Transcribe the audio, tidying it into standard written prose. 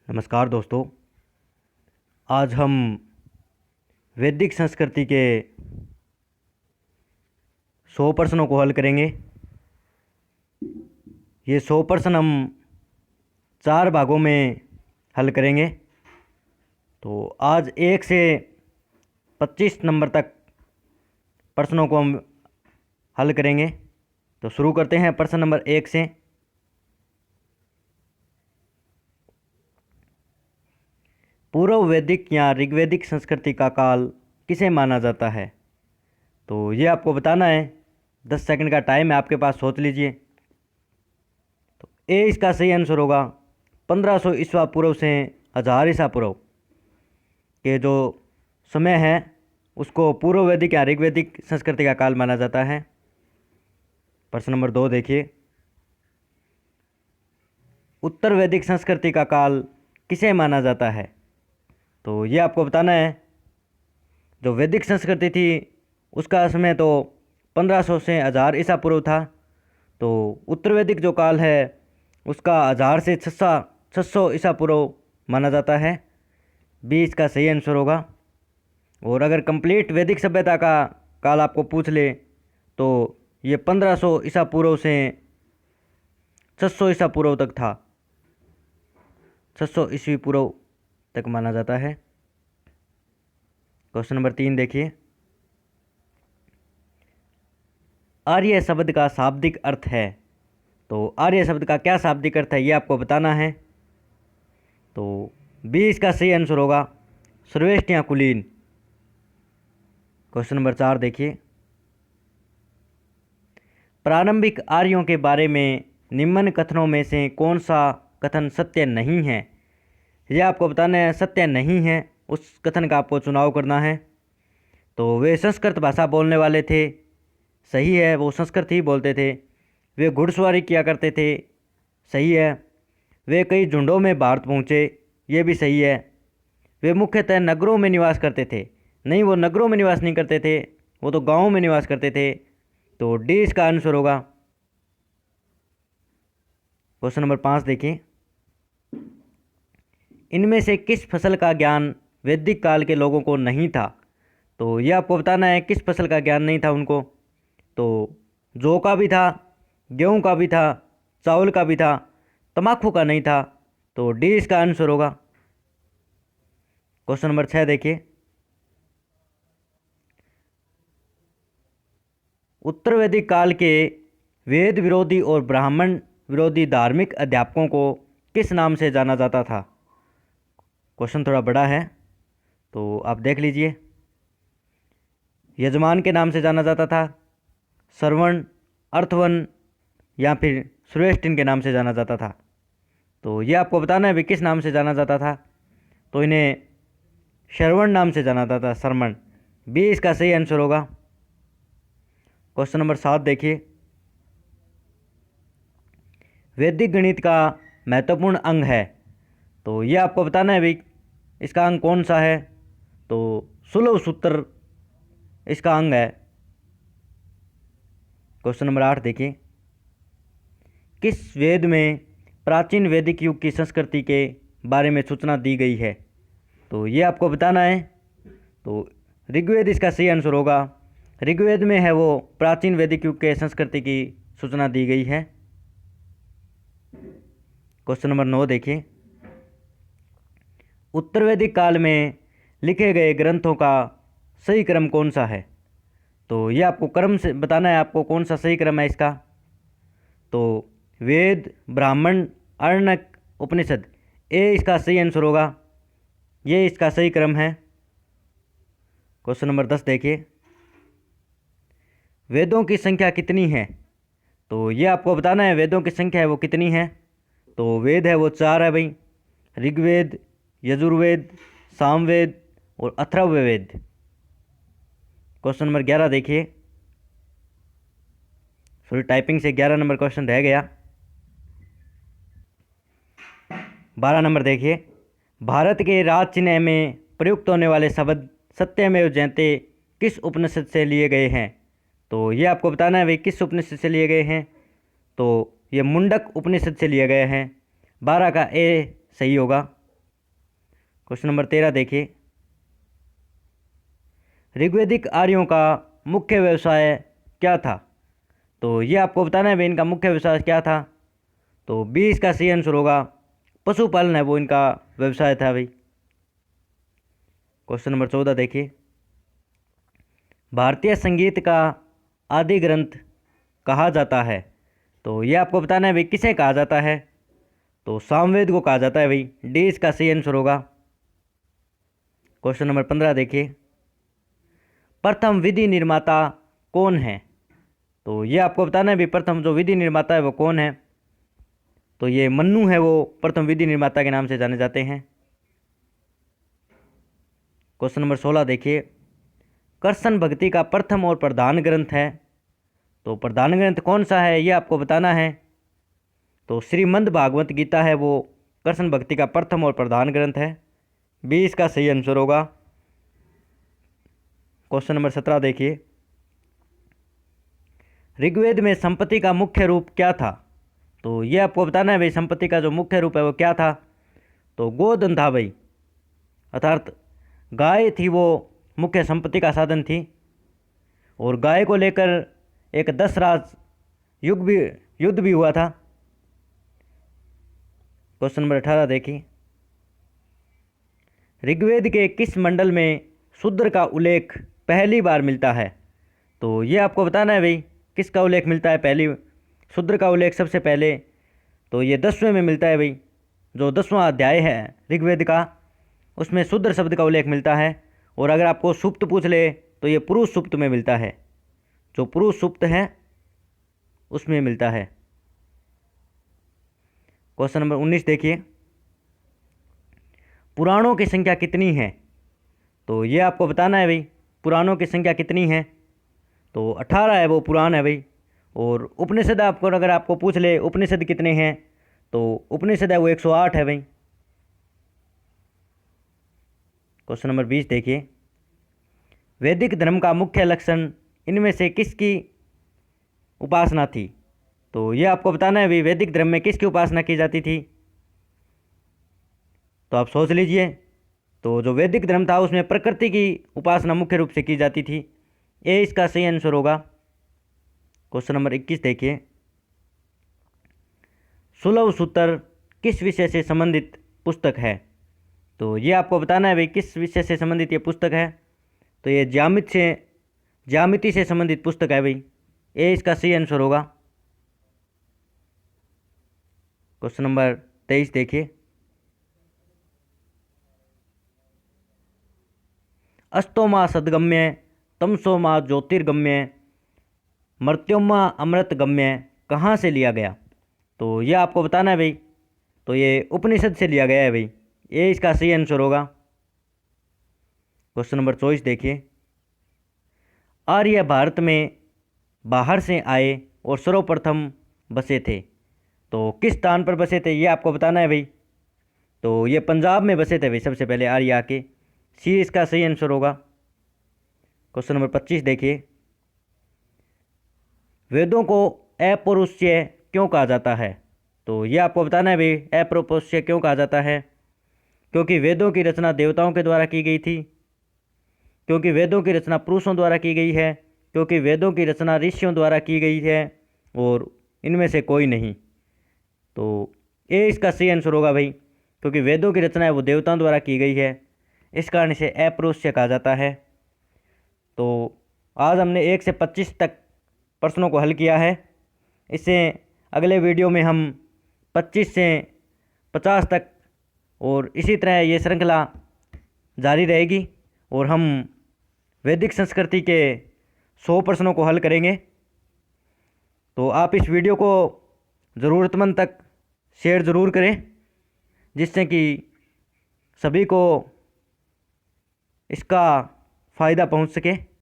नमस्कार दोस्तों। आज हम वैदिक संस्कृति के 100 प्रश्नों को हल करेंगे। ये 100 प्रश्न हम 4 भागों में हल करेंगे। तो आज 1 से 25 नंबर तक प्रश्नों को हम हल करेंगे। तो शुरू करते हैं प्रश्न नंबर 1 से। पूर्व वैदिक या ऋग्वैदिक संस्कृति का काल किसे माना जाता है? तो ये आपको बताना है। 10 सेकंड का टाइम है आपके पास, सोच लीजिए। तो ए इसका सही आंसर होगा 1500 ईस्वा पूर्व से 1000 ईसा पूर्व के जो समय है उसको पूर्व वैदिक या ऋग्वैदिक संस्कृति का काल माना जाता है। प्रश्न नंबर 2 देखिए। उत्तर वैदिक संस्कृति का काल किसे माना जाता है? तो ये आपको बताना है। जो वैदिक संस्कृति थी उसका समय तो 1500 से 1000 ईसा पूर्व था। तो उत्तर वैदिक जो काल है उसका 1000 से 600 ईसा पूर्व माना जाता है। बी इसका सही आंसर होगा। और अगर कंप्लीट वैदिक सभ्यता का काल आपको पूछ ले तो ये 1500 ईसा पूर्व से 600 ईसा पूर्व तक था। 600 ईस्वी पूर्व तक माना जाता है। क्वेश्चन नंबर 3 देखिए। आर्य शब्द का शाब्दिक अर्थ है। तो आर्य शब्द का क्या शाब्दिक अर्थ है ये आपको बताना है। तो बी इसका सही आंसर होगा श्रेष्ठ या कुलीन। क्वेश्चन नंबर 4 देखिए। प्रारंभिक आर्यों के बारे में निम्न कथनों में से कौन सा कथन सत्य नहीं है? यह आपको बताना है। सत्य नहीं है उस कथन का आपको चुनाव करना है। तो वे संस्कृत भाषा बोलने वाले थे, सही है, वो संस्कृत ही बोलते थे। वे घुड़सवारी किया करते थे, सही है। वे कई झुंडों में भारत पहुँचे, ये भी सही है। वे मुख्यतः नगरों में निवास करते थे, नहीं, वो नगरों में निवास नहीं करते थे, वो तो गाँवों में निवास करते थे। तो डी इसका आंसर होगा। क्वेश्चन नंबर 5 देखिए। इनमें से किस फसल का ज्ञान वैदिक काल के लोगों को नहीं था? तो ये आपको बताना है किस फसल का ज्ञान नहीं था उनको। तो जौ का भी था, गेहूं का भी था, चावल का भी था, तम्बाकू का नहीं था। तो डी इसका आंसर होगा। क्वेश्चन नंबर 6 देखिए। उत्तर वैदिक काल के वेद विरोधी और ब्राह्मण विरोधी धार्मिक अध्यापकों को किस नाम से जाना जाता था? क्वेश्चन थोड़ा बड़ा है तो आप देख लीजिए। यजमान के नाम से जाना जाता था, श्रवण, अर्थवन या फिर श्रेष्ठ इनके नाम से जाना जाता था। तो ये आपको बताना है भी किस नाम से जाना जाता था। तो इन्हें श्रवण नाम से जाना जाता था, श्रवण। बी इसका सही आंसर होगा। क्वेश्चन नंबर 7 देखिए। वैदिक गणित का महत्वपूर्ण अंग है। तो ये आपको बताना है भाई इसका अंग कौन सा है। तो सुलभ सूत्र इसका अंग है। क्वेश्चन नंबर 8 देखिए। किस वेद में प्राचीन वैदिक युग की संस्कृति के बारे में सूचना दी गई है? तो ये आपको बताना है। तो ऋग्वेद इसका सही आंसर होगा। ऋग्वेद में है वो प्राचीन वैदिक युग के संस्कृति की सूचना दी गई है। क्वेश्चन नंबर 9 देखिए। उत्तर वैदिक काल में लिखे गए ग्रंथों का सही क्रम कौन सा है? तो ये आपको क्रम से बताना है, आपको कौन सा सही क्रम है इसका। तो वेद, ब्राह्मण, आरण्यक, उपनिषद, ए इसका सही आंसर होगा। ये इसका सही क्रम है। क्वेश्चन नंबर 10 देखिए। वेदों की संख्या कितनी है? तो ये आपको बताना है वेदों की संख्या है वो कितनी है। तो वेद है वो 4 है भाई। ऋग्वेद, यजुर्वेद, सामवेद और अथर्ववेद। क्वेश्चन नंबर 11 देखिए। सॉरी, टाइपिंग से 11 नंबर क्वेश्चन रह गया। 12 नंबर देखिए। भारत के राज चिन्ह में प्रयुक्त होने वाले शब्द सत्यमेव जयते किस उपनिषद से लिए गए हैं? तो ये आपको बताना है भाई किस उपनिषद से लिए गए हैं। तो ये मुंडक उपनिषद से लिए गए हैं। 12 का ए सही होगा। क्वेश्चन नंबर 13 देखिए, ऋग्वैदिक आर्यों का मुख्य व्यवसाय क्या था? तो ये आपको बताना है भाई इनका मुख्य व्यवसाय क्या था। तो 20 का सही आंसर होगा पशुपालन है वो इनका व्यवसाय था भाई। क्वेश्चन नंबर 14 देखिए, भारतीय संगीत का आदि ग्रंथ कहा जाता है? तो ये आपको बताना है भाई किसे कहा जाता है। तो सामवेद को कहा जाता है भाई, डी इसका सही आंसर होगा। क्वेश्चन नंबर 15 देखिए, प्रथम विधि निर्माता कौन है? तो ये आपको बताना है भाई प्रथम जो विधि निर्माता है वो कौन है। तो ये मन्नु है, वो प्रथम विधि निर्माता के नाम से जाने जाते हैं। क्वेश्चन नंबर 16 देखिए, कृष्ण भक्ति का प्रथम और प्रधान ग्रंथ है। तो प्रधान ग्रंथ कौन सा है ये आपको बताना है। तो श्रीमद् भागवत गीता है वो कृष्ण भक्ति का प्रथम और प्रधान ग्रंथ है, 20 का सही आंसर होगा। क्वेश्चन नंबर 17 देखिए, ऋग्वेद में संपत्ति का मुख्य रूप क्या था? तो ये आपको बताना है भाई संपत्ति का जो मुख्य रूप है वो क्या था। तो गोधन था भाई, अर्थात गाय थी वो मुख्य संपत्ति का साधन थी। और गाय को लेकर एक 10 राज युद्ध भी हुआ था। क्वेश्चन नंबर 18 देखिए, ऋग्वेद के किस मंडल में शूद्र का उल्लेख पहली बार मिलता है? तो ये आपको बताना है भाई किसका उल्लेख मिलता है पहली, शूद्र का उल्लेख सबसे पहले। तो ये 10वें में मिलता है भाई, जो 10वां अध्याय है ऋग्वेद का उसमें शूद्र शब्द का उल्लेख मिलता है। और अगर आपको सुप्त पूछ ले तो ये पुरुष सुप्त में मिलता है, जो पुरुष सुप्त है उसमें मिलता है। क्वेश्चन नंबर 19 देखिए, पुराणों की संख्या कितनी है? तो ये आपको बताना है भाई पुराणों की संख्या कितनी है। तो 18 है वो पुराण है भाई। और उपनिषद आपको अगर आपको पूछ ले उपनिषद कितने हैं, तो उपनिषद है वो 108 है भाई। क्वेश्चन नंबर 20 देखिए, वैदिक धर्म का मुख्य लक्षण इनमें से किसकी उपासना थी? तो ये आपको बताना है भाई वैदिक धर्म में किसकी उपासना की जाती थी। तो आप सोच लीजिए। तो जो वैदिक धर्म था उसमें प्रकृति की उपासना मुख्य रूप से की जाती थी, ये इसका सही आंसर होगा। क्वेश्चन नंबर 21 देखिए, सुलभ सूत्र किस विषय से संबंधित पुस्तक है? तो ये आपको बताना है भाई किस विषय से संबंधित ये पुस्तक है। तो ये ज्यामिति से संबंधित पुस्तक है भाई, ये इसका सही आंसर होगा। क्वेश्चन नंबर 23 देखिए, अस्तोमा सदगम्य, तमसोमा ज्योतिर्गम्य, मर्त्योमा अमृतगम्य कहाँ से लिया गया? तो ये आपको बताना है भाई। तो ये उपनिषद से लिया गया है भाई, ये इसका सही आंसर होगा। क्वेश्चन नंबर 24 देखिए, आर्य भारत में बाहर से आए और सर्वप्रथम बसे थे। तो किस स्थान पर बसे थे ये आपको बताना है भाई। तो ये पंजाब में बसे थे भाई सबसे पहले आर्य आके, सी इसका सही आंसर होगा। क्वेश्चन नंबर 25 देखिए, वेदों को अपौरुषेय क्यों कहा जाता है? तो ये आपको बताना है भाई अपौरुषेय क्यों कहा जाता है। क्योंकि वेदों की रचना देवताओं के द्वारा की गई थी, क्योंकि वेदों की रचना पुरुषों द्वारा की गई है, क्योंकि वेदों की रचना ऋषियों द्वारा की गई है, और इनमें से कोई नहीं। तो ये इसका सही आंसर होगा भाई, क्योंकि वेदों की रचना है वो देवताओं द्वारा की गई है, इस कारण इसे अपौरुषेय कहा जाता है। तो आज हमने 1 से 25 तक प्रश्नों को हल किया है। इससे अगले वीडियो में हम 25 से 50 तक और इसी तरह ये श्रृंखला जारी रहेगी, और हम वैदिक संस्कृति के 100 प्रश्नों को हल करेंगे। तो आप इस वीडियो को ज़रूरतमंद तक शेयर ज़रूर करें, जिससे कि सभी को इसका फ़ायदा पहुंच सके।